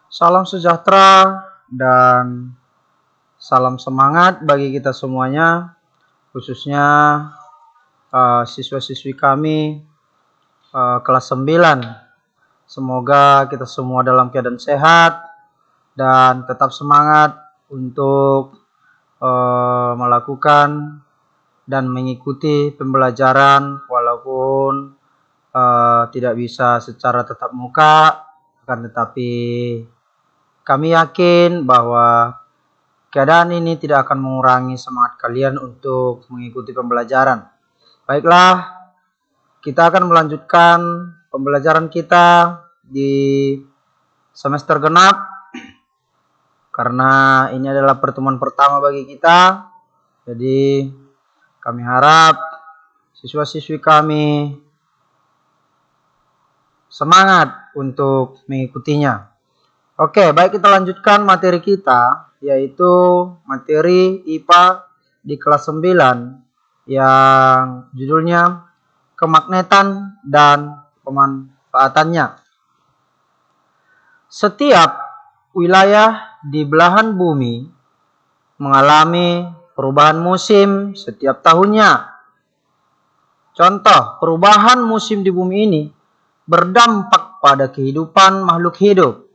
Salam sejahtera dan salam semangat bagi kita semuanya, khususnya siswa-siswi kami kelas 9. Semoga kita semua dalam keadaan sehat dan tetap semangat untuk melakukan dan mengikuti pembelajaran walaupun tidak bisa secara tatap muka, akan tetapi kami yakin bahwa keadaan ini tidak akan mengurangi semangat kalian untuk mengikuti pembelajaran. Baiklah, kita akan melanjutkan pembelajaran kita di semester genap, karena ini adalah pertemuan pertama bagi kita. Jadi kami harap siswa-siswi kami semangat untuk mengikutinya. Oke, baik, kita lanjutkan materi kita, yaitu materi IPA di kelas 9 yang judulnya kemagnetan dan pemanfaatannya. Setiap wilayah di belahan bumi mengalami perubahan musim setiap tahunnya. Contoh, perubahan musim di bumi ini berdampak pada kehidupan makhluk hidup,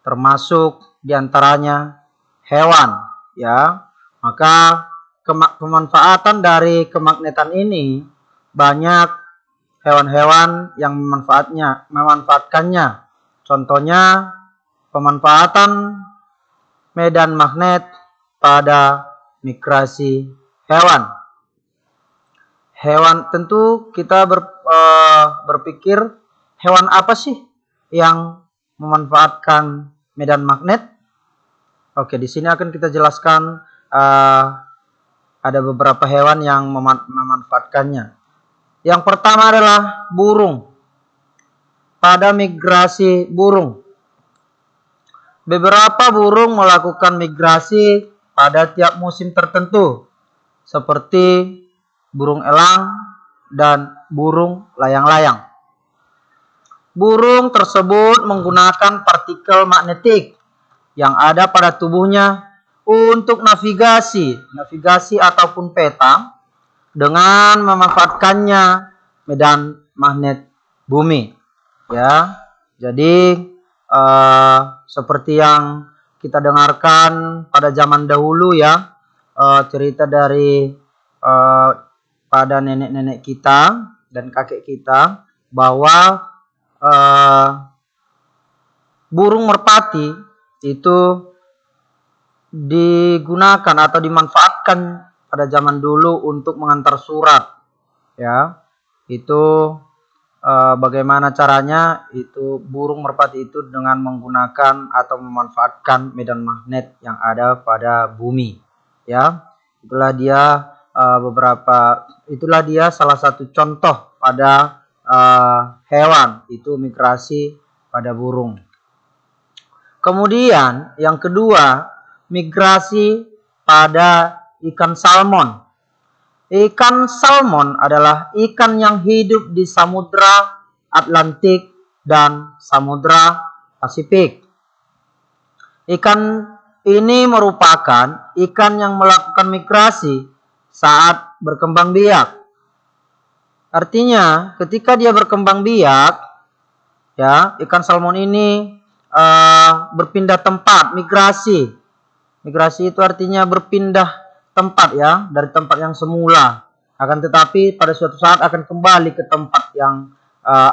termasuk diantaranya hewan, ya. Maka pemanfaatan dari kemagnetan ini banyak hewan-hewan yang memanfaatkannya. Contohnya pemanfaatan medan magnet pada migrasi hewan. Hewan, tentu kita berpikir hewan apa sih yang memanfaatkan medan magnet? Oke, di sini akan kita jelaskan ada beberapa hewan yang memanfaatkannya. Yang pertama adalah burung. Pada migrasi burung, beberapa burung melakukan migrasi pada tiap musim tertentu, seperti burung elang dan burung layang-layang. Burung tersebut menggunakan partikel magnetik yang ada pada tubuhnya untuk navigasi ataupun peta dengan memanfaatkannya medan magnet bumi. Ya, jadi seperti yang kita dengarkan pada zaman dahulu, ya, cerita dari pada nenek-nenek kita dan kakek kita bahwa burung merpati itu digunakan atau dimanfaatkan pada zaman dulu untuk mengantar surat, ya. Itu bagaimana caranya? Itu burung merpati itu dengan menggunakan atau memanfaatkan medan magnet yang ada pada bumi, ya. Itulah dia salah satu contoh pada hewan, itu migrasi pada burung. Kemudian yang kedua, migrasi pada ikan salmon. Ikan salmon adalah ikan yang hidup di Samudra Atlantik dan Samudra Pasifik. Ikan ini merupakan ikan yang melakukan migrasi saat berkembang biak. Artinya, ketika dia berkembang biak, ya, ikan salmon ini berpindah tempat, migrasi. Migrasi itu artinya berpindah tempat, ya, dari tempat yang semula. Akan tetapi pada suatu saat akan kembali ke tempat yang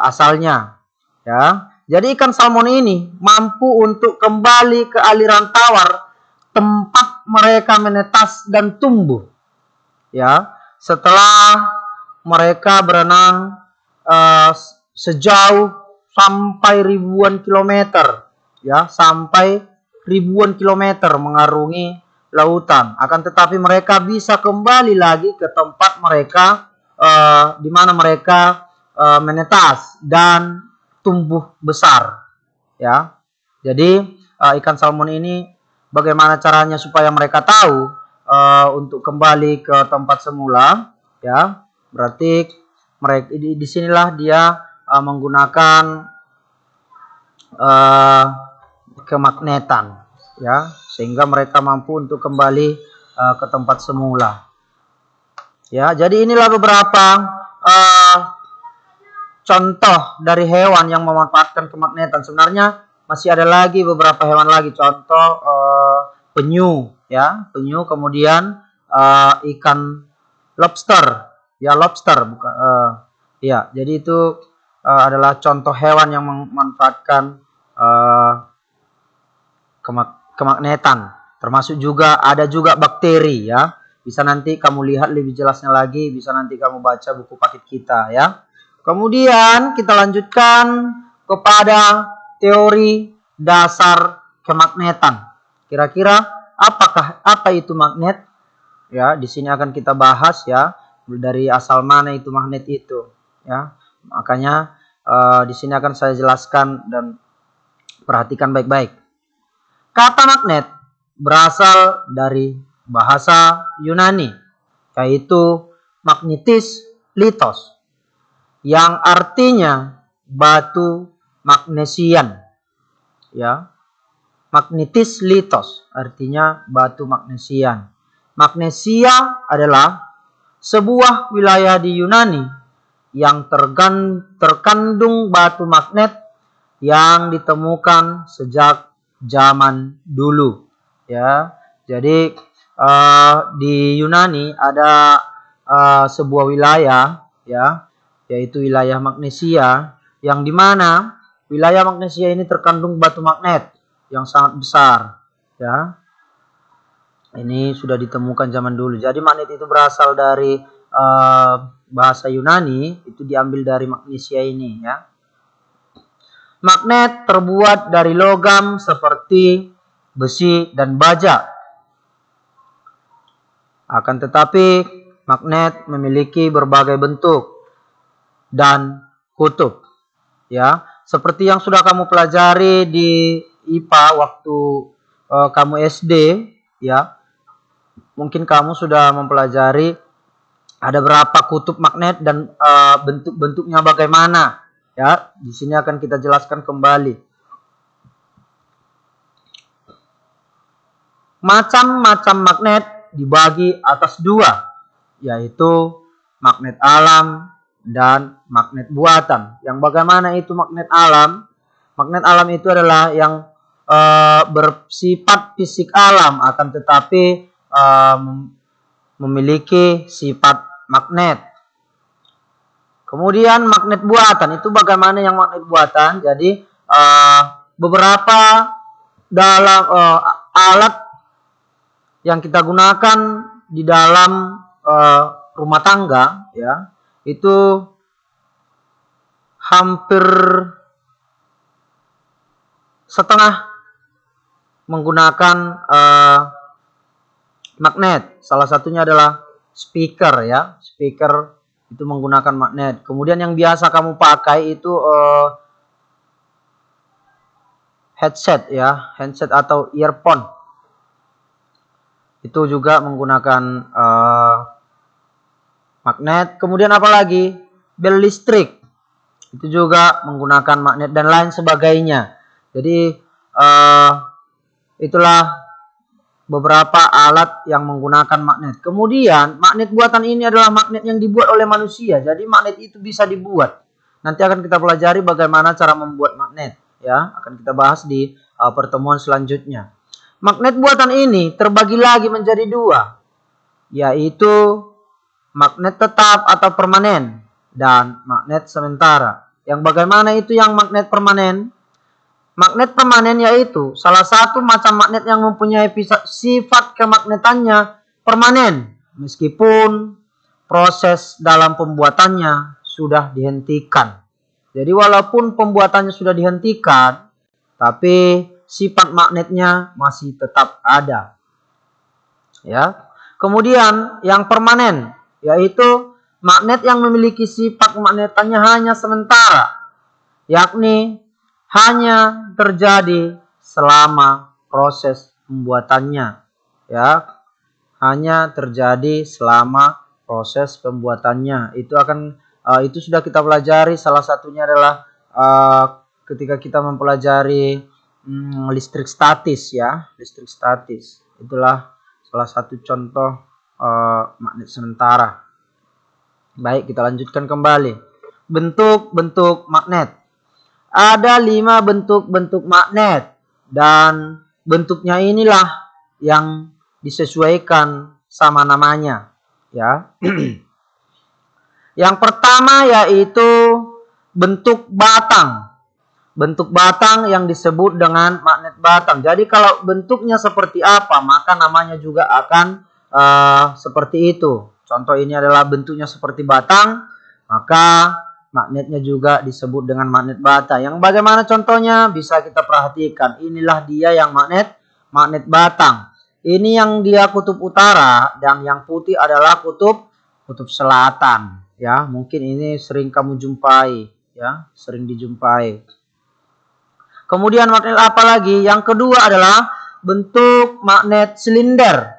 asalnya, ya. Jadi ikan salmon ini mampu untuk kembali ke aliran tawar tempat mereka menetas dan tumbuh, ya, setelah mereka berenang sejauh sampai ribuan kilometer, ya, sampai ribuan kilometer mengarungi lautan. Akan tetapi mereka bisa kembali lagi ke tempat mereka di mana mereka menetas dan tumbuh besar, ya. Jadi ikan salmon ini bagaimana caranya supaya mereka tahu untuk kembali ke tempat semula, ya. Berarti mereka disinilah dia menggunakan kemagnetan, ya, sehingga mereka mampu untuk kembali ke tempat semula. Ya, jadi inilah beberapa contoh dari hewan yang memanfaatkan kemagnetan. Sebenarnya masih ada lagi beberapa hewan lagi, contoh penyu, ya, penyu, kemudian ikan lobster, ya, lobster, bukan, ya, jadi itu adalah contoh hewan yang memanfaatkan kemagnetan. Termasuk juga ada juga bakteri, ya. Bisa nanti kamu lihat lebih jelasnya lagi, bisa nanti kamu baca buku paket kita, ya. Kemudian kita lanjutkan kepada teori dasar kemagnetan. Kira-kira apa itu magnet? Ya, di sini akan kita bahas, ya, dari asal mana itu magnet itu, ya. Makanya di sini akan saya jelaskan dan perhatikan baik-baik. Kata magnet berasal dari bahasa Yunani, yaitu magnetis litos, yang artinya batu magnesian, ya. Magnetis litos artinya batu magnesian. Magnesia adalah sebuah wilayah di Yunani yang terkandung batu magnet yang ditemukan sejak zaman dulu, ya. Jadi di Yunani ada sebuah wilayah, ya, yaitu wilayah Magnesia, yang dimana wilayah Magnesia ini terkandung batu magnet yang sangat besar, ya. Ini sudah ditemukan zaman dulu. Jadi magnet itu berasal dari bahasa Yunani, itu diambil dari Magnesia ini, ya. Magnet terbuat dari logam seperti besi dan baja. Akan tetapi magnet memiliki berbagai bentuk dan kutub, ya. Seperti yang sudah kamu pelajari di IPA waktu kamu SD, ya. Mungkin kamu sudah mempelajari ada berapa kutub magnet dan bentuk-bentuknya bagaimana. Ya, di sini akan kita jelaskan kembali. Macam-macam magnet dibagi atas dua, yaitu magnet alam dan magnet buatan. Yang bagaimana itu magnet alam? Magnet alam itu adalah yang bersifat fisik alam, akan tetapi memiliki sifat magnet. Kemudian magnet buatan itu bagaimana yang magnet buatan? Jadi beberapa dalam alat yang kita gunakan di dalam rumah tangga, ya, itu hampir setengah menggunakan magnet. Salah satunya adalah speaker, ya, speaker itu menggunakan magnet. Kemudian yang biasa kamu pakai itu headset, ya, headset atau earphone. Itu juga menggunakan magnet. Kemudian apa lagi? Bel listrik. Itu juga menggunakan magnet dan lain sebagainya. Jadi itulah beberapa alat yang menggunakan magnet. Kemudian magnet buatan ini adalah magnet yang dibuat oleh manusia. Jadi magnet itu bisa dibuat. Nanti akan kita pelajari bagaimana cara membuat magnet, ya. Akan kita bahas di pertemuan selanjutnya. Magnet buatan ini terbagi lagi menjadi dua, yaitu magnet tetap atau permanen dan magnet sementara. Yang bagaimana itu yang magnet permanen? Magnet permanen yaitu salah satu macam magnet yang mempunyai sifat kemagnetannya permanen meskipun proses dalam pembuatannya sudah dihentikan. Jadi walaupun pembuatannya sudah dihentikan, tapi sifat magnetnya masih tetap ada. Ya. Kemudian yang permanen yaitu magnet yang memiliki sifat kemagnetannya hanya sementara, yakni hanya terjadi selama proses pembuatannya, ya, hanya terjadi selama proses pembuatannya. Itu itu sudah kita pelajari. Salah satunya adalah ketika kita mempelajari listrik statis ya, listrik statis. Itulah salah satu contoh magnet sementara. Baik, kita lanjutkan kembali. Bentuk-bentuk magnet. Ada 5 bentuk-bentuk magnet dan bentuknya inilah yang disesuaikan sama namanya ya. Yang pertama yaitu bentuk batang. Bentuk batang yang disebut dengan magnet batang. Jadi kalau bentuknya seperti apa, maka namanya juga akan seperti itu. Contoh ini adalah bentuknya seperti batang, maka magnetnya juga disebut dengan magnet batang. Yang bagaimana contohnya? Bisa kita perhatikan. Inilah dia yang magnet batang. Ini yang dia kutub utara dan yang putih adalah kutub selatan. Ya, mungkin ini sering kamu jumpai, ya, sering dijumpai. Kemudian magnet apa lagi? Yang kedua adalah bentuk magnet silinder.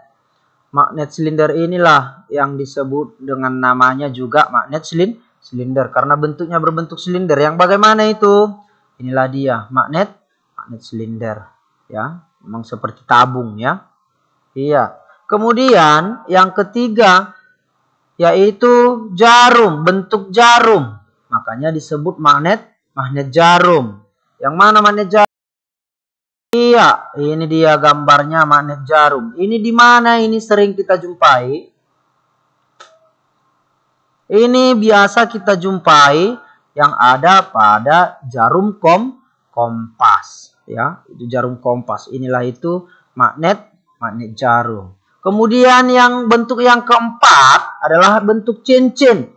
Magnet silinder inilah yang disebut dengan namanya juga magnet silinder karena bentuknya berbentuk silinder. Yang bagaimana itu? Inilah dia, magnet silinder, ya. Memang seperti tabung, ya. Iya. Kemudian yang ketiga yaitu jarum, bentuk jarum. Makanya disebut magnet jarum. Yang mana magnet jarum? Iya, ini dia gambarnya magnet jarum. Ini di mana ini sering kita jumpai? Ini biasa kita jumpai yang ada pada jarum kompas, ya. Itu jarum kompas. Inilah itu magnet jarum. Kemudian yang bentuk yang keempat adalah bentuk cincin.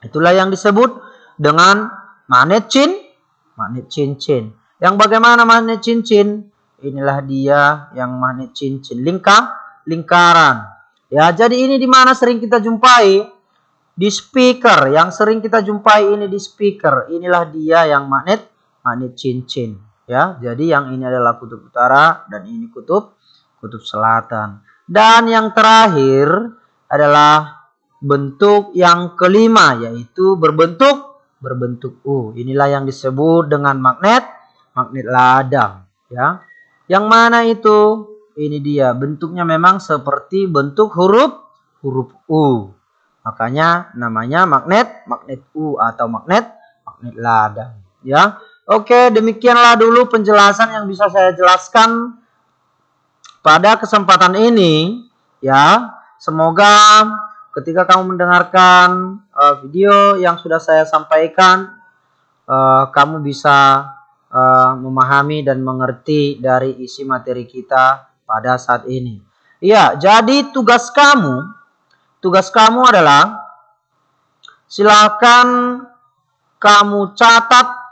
Itulah yang disebut dengan magnet cincin. Yang bagaimana magnet cincin? Inilah dia yang magnet cincin, lingkaran. Ya, jadi ini di mana sering kita jumpai? Di speaker. Yang sering kita jumpai ini di speaker. Inilah dia yang magnet cincin. Ya, jadi yang ini adalah kutub utara dan ini kutub selatan. Dan yang terakhir adalah bentuk yang kelima yaitu berbentuk U. Inilah yang disebut dengan magnet ladang, ya. Yang mana itu? Ini dia, bentuknya memang seperti bentuk huruf U. Makanya namanya magnet U atau magnet ladang, ya. Oke, demikianlah dulu penjelasan yang bisa saya jelaskan pada kesempatan ini, ya. Semoga ketika kamu mendengarkan video yang sudah saya sampaikan, kamu bisa memahami dan mengerti dari isi materi kita pada saat ini. Ya, jadi tugas kamu adalah silakan kamu catat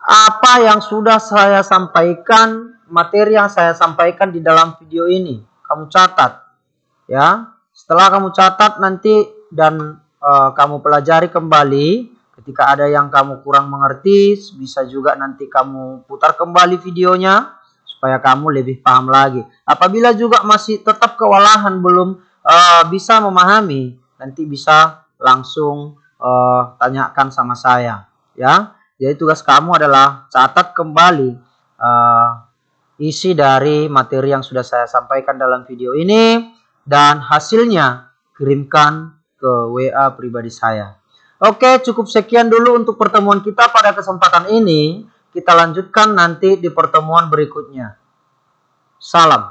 apa yang sudah saya sampaikan, materi yang saya sampaikan di dalam video ini. Kamu catat, ya. Setelah kamu catat nanti dan kamu pelajari kembali. Ketika ada yang kamu kurang mengerti, bisa juga nanti kamu putar kembali videonya supaya kamu lebih paham lagi. Apabila juga masih tetap kewalahan, belum bisa memahami, nanti bisa langsung tanyakan sama saya, ya. Jadi tugas kamu adalah catat kembali isi dari materi yang sudah saya sampaikan dalam video ini dan hasilnya kirimkan ke WA pribadi saya. Oke, cukup sekian dulu untuk pertemuan kita pada kesempatan ini. Kita lanjutkan nanti di pertemuan berikutnya. Salam.